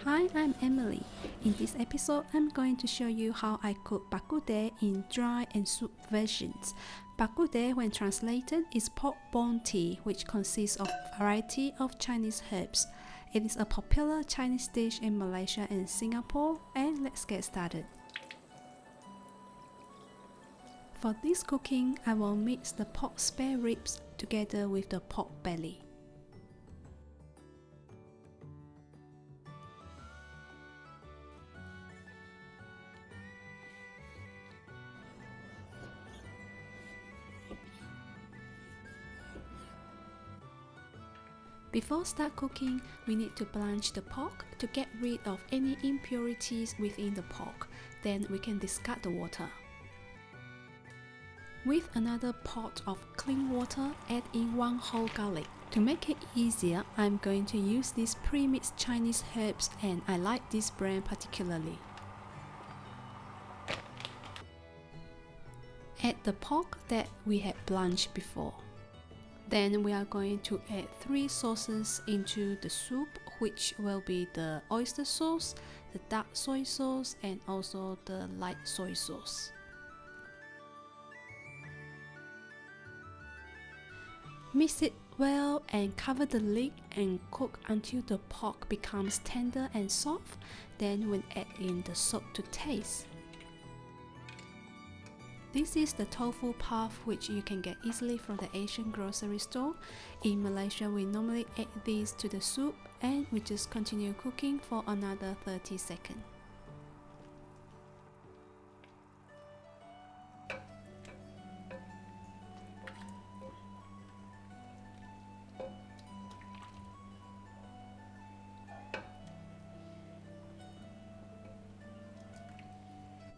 Hi, I'm Emily. In this episode, I'm going to show you how I cook bakuteh in dry and soup versions. Bakuteh, when translated, is pork bone tea, which consists of a variety of Chinese herbs. It is a popular Chinese dish in Malaysia and Singapore, and let's get started. For this cooking, I will mix the pork spare ribs together with the pork belly. Before start cooking, we need to blanch the pork to get rid of any impurities within the pork. Then we can discard the water. With another pot of clean water, add in 1 whole garlic. To make it easier, I'm going to use these pre-mixed Chinese herbs, and I like this brand particularly. Add the pork that we had blanched before. Then we are going to add 3 sauces into the soup, which will be the oyster sauce, the dark soy sauce, and also the light soy sauce. Mix it well and cover the lid and cook until the pork becomes tender and soft. Then we'll add in the salt to taste. This is the tofu puff, which you can get easily from the Asian grocery store. In Malaysia, we normally add these to the soup and we just continue cooking for another 30 seconds.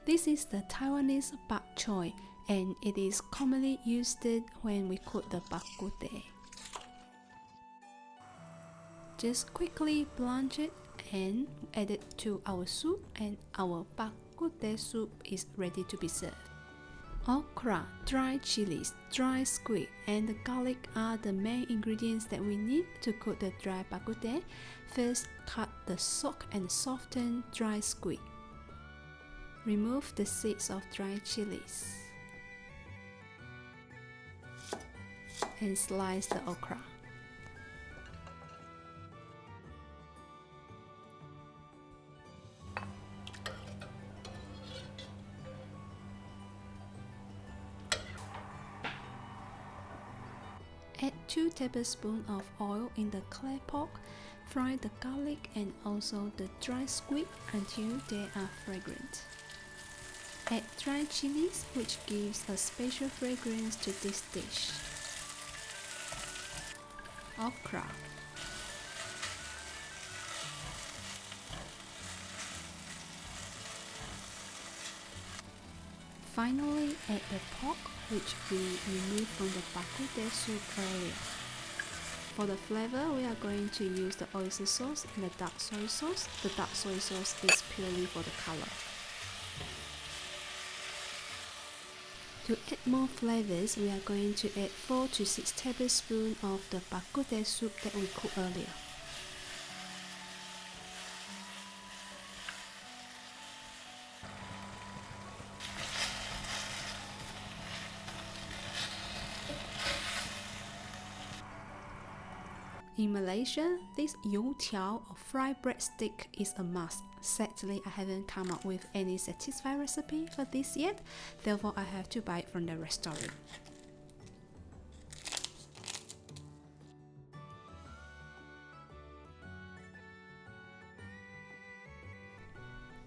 This is the Taiwanese bak choy, and it is commonly used when we cook the bakuteh. Just quickly blanch it and add it to our soup, and our bakuteh soup is ready to be served. Okra, dry chilies, dry squid, and the garlic are the main ingredients that we need to cook the dry bakuteh. First, cut the soaked and softened dry squid. Remove the seeds of dry chilies and slice the okra. Add 2 tablespoons of oil in the clay pot. Fry the garlic and also the dry squid until they are fragrant. Add dry chilies, which gives a special fragrance to this dish. Okra. Finally, add the pork, which we removed from the bakuteh soup earlier. For the flavor, we are going to use the oyster sauce and the dark soy sauce. The dark soy sauce is purely for the color. To add more flavors, we are going to add 4 to 6 tablespoons of the bakuteh soup that we cooked earlier. In Malaysia, this youtiao or fried breadstick is a must. Sadly, I haven't come up with any satisfying recipe for this yet, therefore I have to buy it from the restaurant.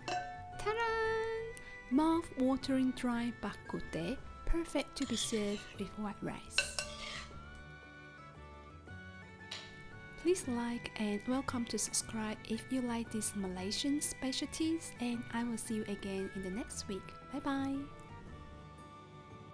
Ta-da! Mouth-watering dry bakuteh, perfect to be served with white rice. Please like and welcome to subscribe if you like these Malaysian specialties, and I will see you again in the next week. Bye bye!